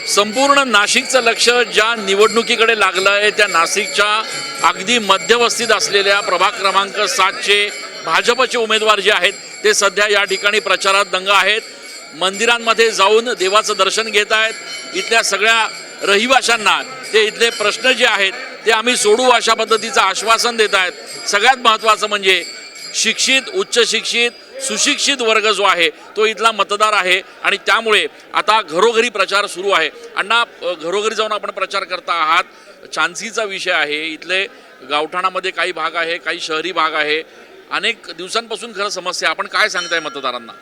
संपूर्ण नाशिकचं लक्ष ज्या निवडणुकीकडे लागलं आहे त्या नाशिकच्या अगदी मध्यवस्तीत असलेल्या प्रभाग क्रमांक 7चे भाजपचे उमेदवार जे आहेत ते सध्या या ठिकाणी प्रचारात दंग आहेत. मंदिरांमध्ये जाऊन देवाचं दर्शन घेत आहेत. इथल्या सगळ्या रहिवाशांना ते इथले प्रश्न जे आहेत ते आम्ही सोडवू अशा पद्धतीचं आश्वासन देत आहेत. सगळ्यात महत्त्वाचं म्हणजे शिक्षित, उच्च शिक्षित, सुशिक्षित वर्ग जो आहे तो इथला मतदार आहे आणि त्यामुळे आता घरोघरी प्रचार सुरू आहे. अण्णा, घरोघरी जाऊन आपण प्रचार करता आहात. चांदसीचा विषय आहे. इथले गावठाणामध्ये काही भाग आहे, काही शहरी भाग आहे. अनेक दिवसांपासून खरं समस्या. आपण काय सांगताय मतदारांना?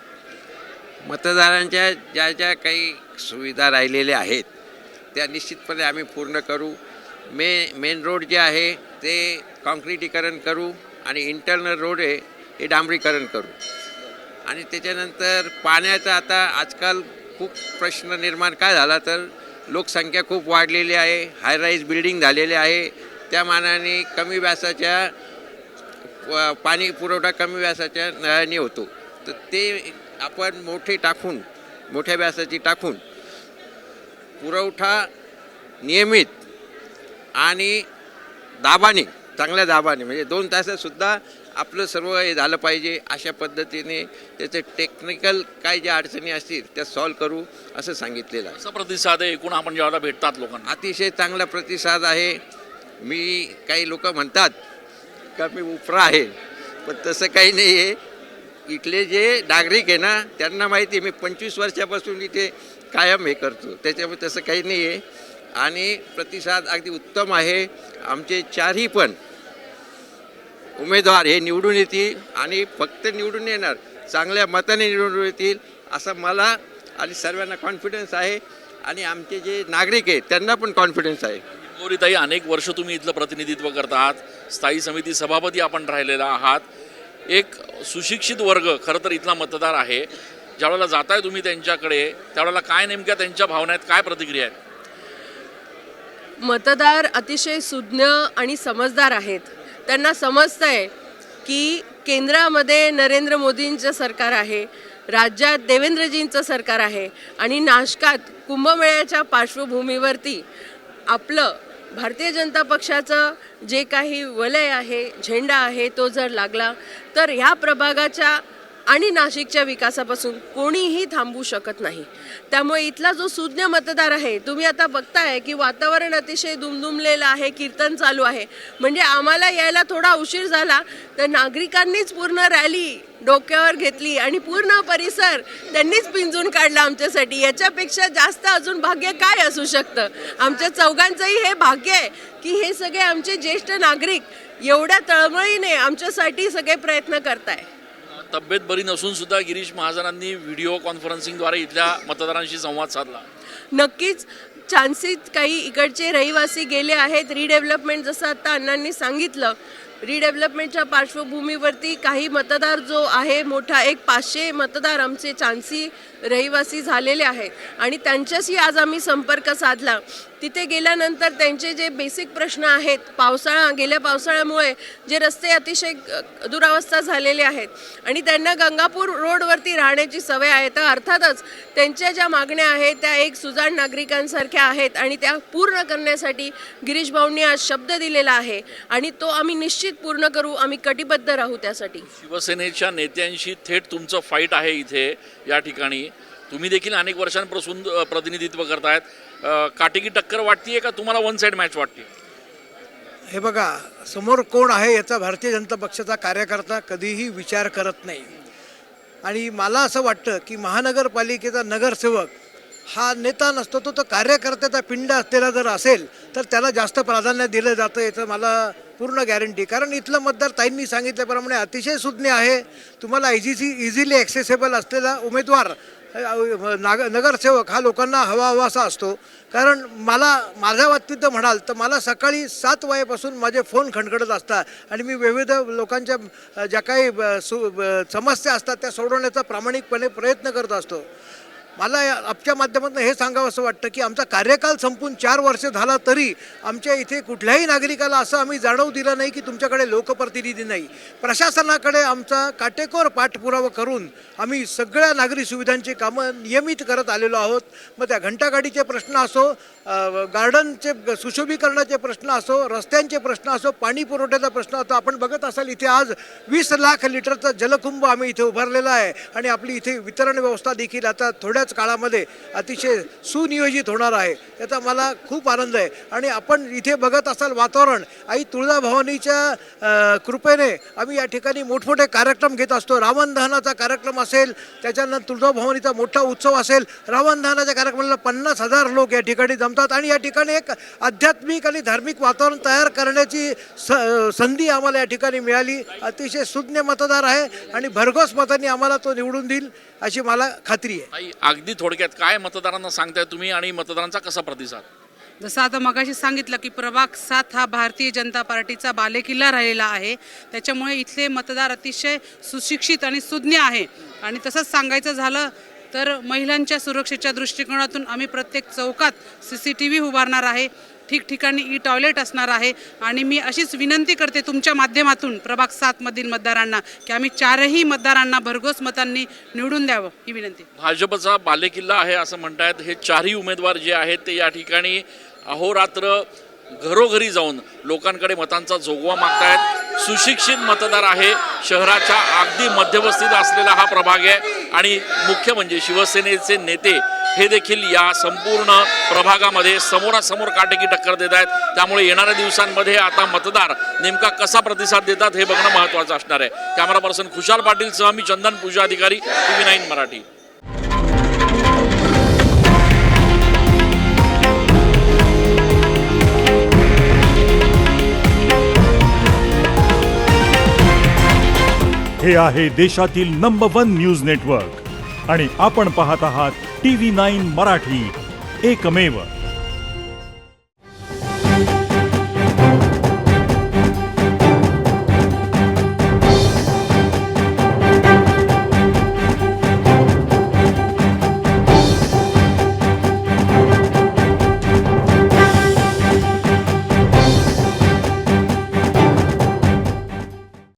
मतदारांच्या ज्या ज्या काही सुविधा राहिलेल्या आहेत त्या निश्चितपणे आम्ही पूर्ण करू. मेन रोड जे आहे ते कॉन्क्रिटीकरण करू आणि इंटरनल रोड आहे हे डांबरीकरण करू. आणि त्याच्यानंतर पाण्याचा आता आजकाल खूप प्रश्न निर्माण काय झाला तर लोकसंख्या खूप वाढलेली आहे, हाय राईज बिल्डिंग झालेले आहे. त्या मानाने कमी व्यासाच्या पाणी पुरवठा कमी व्यासाच्या नळाने होतो. तर ते आपण मोठ्या व्यासाची टाकून पुरवठा नियमित आणि दाबाने, चांगल्या दाबाने म्हणजे 2 तासातसुद्धा आपलं सर्व हे झालं पाहिजे. अशा पद्धतीने त्याचे टेक्निकल काय ज्या अडचणी असतील त्या सॉल्व्ह करू असं सांगितलेलं आहे. असा प्रतिसाद आहे एकूण आपण ज्यावेळेला भेटतात लोकांना? अतिशय चांगला प्रतिसाद आहे. काही लोक म्हणतात का मी उपरा आहे, पण तसं काही नाही आहे. इथले जे नागरिक आहे ना त्यांना माहिती आहे मी 25 वर्षापासून इथे कायम हे करतो, त्याच्यामुळे तसं काही नाही आहे. आणि प्रतिसाद अगदी उत्तम आहे. आमचे 4ही पण उमेदवार हे निवडून येतील आणि फक्त निवडून येणार, चांगल्या मताने निवडून येतील असं मला आणि सर्वांना कॉन्फिडन्स आहे. आणि आमचे जे नागरिक आहेत त्यांना पण कॉन्फिडन्स आहे. गौरीताई, अनेक वर्ष तुम्ही इथलं प्रतिनिधित्व करत आहात. स्थायी समिती सभापती आपण राहिलेला आहात. एक सुशिक्षित वर्ग खरं तर इथला मतदार आहे. ज्यावेळेला जाताय तुम्ही त्यांच्याकडे त्यावेळेला काय नेमक्या त्यांच्या भावना आहेत, काय प्रतिक्रिया आहेत? मतदार अतिशय सुज्ञ आणि समजदार आहेत. त्यांना समजतंय की केंद्रामध्ये नरेंद्र मोदींचं सरकार आहे, राज्यात देवेंद्रजींचं सरकार आहे आणि नाशकात कुंभमेळ्याच्या पार्श्वभूमीवरती आपलं भारतीय जनता पक्षाचं जे काही वलय आहे, झेंडा आहे, तो जर लागला तर ह्या प्रभागाच्या आणि नाशिकच्या विकासापासून कोणीही थांबवू शकत नाही. त्यामुळे इथला जो सुज्ञ मतदार आहे, तुम्ही आता बघताय की वातावरण अतिशय दुमदुमलेलं आहे, कीर्तन चालू आहे. म्हणजे आम्हाला यायला थोडा उशीर झाला तर नागरिकांनीच पूर्ण रॅली डोक्यावर घेतली आणि पूर्ण परिसर त्यांनीच पिंजून काढला आमच्यासाठी. याच्यापेक्षा जास्त अजून भाग्य काय असू शकतं? आमच्या चौघांचंही हे भाग्य आहे की हे सगळे आमचे ज्येष्ठ नागरिक एवढ्या तळमळीने आमच्यासाठी सगळे प्रयत्न करताय. तब्येत बरी नसून सुद्धा गिरीश महाजनांनी व्हिडिओ कॉन्फरन्सिंगद्वारे इथल्या मतदारांशी संवाद साधला. नक्कीच चांदसीत काही इकडचे रहिवासी गेले आहेत. रिडेव्हलपमेंट जसं आता अण्णांनी सांगितलं, रिडेव्हलपमेंटच्या पार्श्वभूमीवरती काही मतदार जो आहे मोठा, एक 500 मतदार आमचे चांदसी रहिवासी झालेले आहेत आणि त्यांच्याशी आज आम्ही संपर्क साधला. तिथे गेल्यानंतर त्यांचे जे बेसिक प्रश्न आहेत, गेल्या पावसाळ्यामुळे जे रस्ते अतिशय दुरावस्था झालेले आहेत आणि त्यांना गंगापूर रोडवरती राहण्याची सवय आहे, तर अर्थातच त्यांच्या ज्या मागण्या आहेत त्या एक सुजाण नागरिकांसारख्या आहेत आणि त्या पूर्ण करण्यासाठी गिरीश भाऊंनी आज शब्द दिलेला आहे आणि तो आम्ही निश्चित पूर्ण करू. आम्ही कटिबद्ध राहू त्यासाठी. शिवसेनेच्या नेत्यांशी थेट तुमचं फाईट आहे इथे या ठिकाणी. तुम्ही देखील अनेक वर्षांपासून प्रतिनिधित्व करतायत. काटेकी टक्कर वाटतीये का तुम्हाला वन साईड मॅच वाटते? हे बघा, समोर कोण आहे याचा भारतीय जनता पक्षाचा कार्यकर्ता कधीही विचार करत नाही. आणि मला असं वाटतं की महानगरपालिकेचा नगरसेवक हा नेता नसतो, तो कार्यकर्त्याचा पिंड असलेला जर असेल तर त्याला जास्त प्राधान्य दिलं जातं याचं मला पूर्ण गॅरंटी. कारण इथलं मतदार ताईंनी सांगितल्याप्रमाणे अतिशय सुज्ञ आहे. तुम्हाला इझिली ॲक्सेसेबल असलेला उमेदवार नगरसेवक हा लोकांना हवासा असतो. कारण माझ्या बाबतीत म्हणाल तर मला सकाळी 7 वाजेपासून माझे फोन खणखणत असतात आणि मी विविध लोकांच्या ज्या काही समस्या असतात त्या सोडवण्याचा प्रामाणिकपणे प्रयत्न करत असतो. मला आपल्या माध्यमातून हे सांगावं असं वाटतं की आमचा कार्यकाल संपून 4 वर्ष झाला तरी आमच्या इथे कुठल्याही नागरिकाला असं आम्ही जाणवू दिलं नाही की तुमच्याकडे लोकप्रतिनिधी नाही. प्रशासनाकडे आमचा काटेकोर पाठपुरावा करून आम्ही सगळ्या नागरी सुविधांची कामं नियमित करत आलेलो आहोत. मग त्या घंटागाडीचे प्रश्न असो, गार्डनचे सुशोभीकरणाचे प्रश्न असो, रस्त्यांचे प्रश्न असो, पाणी पुरवठ्याचा प्रश्न असो. आपण बघत असाल इथे आज 20 लाख लिटरचा जलकुंभ आम्ही इथे उभारलेला आहे आणि आपली इथे वितरण व्यवस्था देखील आता थोड्याच काळामध्ये अतिशय सुनियोजित होणार आहे. याचा मला खूप आनंद आहे. आणि आपण इथे बघत असाल वातावरण आई तुळजाभवानीच्या कृपेने आम्ही या ठिकाणी मोठमोठे कार्यक्रम घेत असतो. रावण दहनाचा कार्यक्रम असेल, त्याच्यानंतर तुळजाभवानीचा मोठा उत्सव असेल. रावण दहनाच्या कार्यक्रमाला 50,000 लोक या ठिकाणी जमतात आणि या ठिकाणी एक आध्यात्मिक आणि धार्मिक वातावरण तयार करण्याची संधी आम्हाला या ठिकाणी मिळाली. अतिशय सुज्ञ मतदार आहे आणि भरघोस मतांनी आम्हाला तो निवडून देईल अशी मला खात्री आहे. आई, अगदी थोडक्यात काय मतदारांना सांगताय तुम्ही आणि मतदारांचा कसा प्रतिसाद? जसं आता मगाशी सांगितलं की प्रभाग 7 हा भारतीय जनता पार्टीचा बालेकिल्ला राहिलेला आहे. त्याच्यामुळे इथले मतदार अतिशय सुशिक्षित आणि सुज्ञ आहे. आणि तसंच सांगायचं झालं तर महिलांच्या सुरक्षेच्या दृष्टिकोनातून आम्ही प्रत्येक चौकात CCTV उभारणार आहे. ठिकठिकाणी टॉयलेट असणार आहे. आणि मी अशीच विनंती करते तुमच्या माध्यमातून प्रभाग 7 मधील मतदारांना की आम्ही 4ही मतदारांना भरघोस मतांनी निवडून द्यावं ही विनंती. भाजपचा बालेकिल्ला आहे असं म्हणतायत. हे 4ही उमेदवार जे आहेत ते या ठिकाणी अहोरात्र घरोघरी जाऊन लोकांकडे मतांचा जोगवा मागतायत. सुशिक्षित मतदार आहे. शहराच्या अगदी मध्यवस्तीत असलेला हा प्रभाग आहे आणि मुख्य म्हणजे शिवसेनेचे नेते हे देखील या संपूर्ण प्रभागामध्ये समोरासमोर काटेकी टक्कर देत आहेत. त्यामुळे येणाऱ्या दिवसांमध्ये आता मतदार नेमका कसा प्रतिसाद देतात हे बघणं महत्त्वाचं असणार आहे. कॅमेरा पर्सन खुशाल पाटीलसह मी चंदन पूजा अधिकारी, TV9 मराठी. हे आहे देशातील नंबर 1 न्यूज नेटवर्क आणि आपण पाहत आहात TV9 मराठी, एकमेव.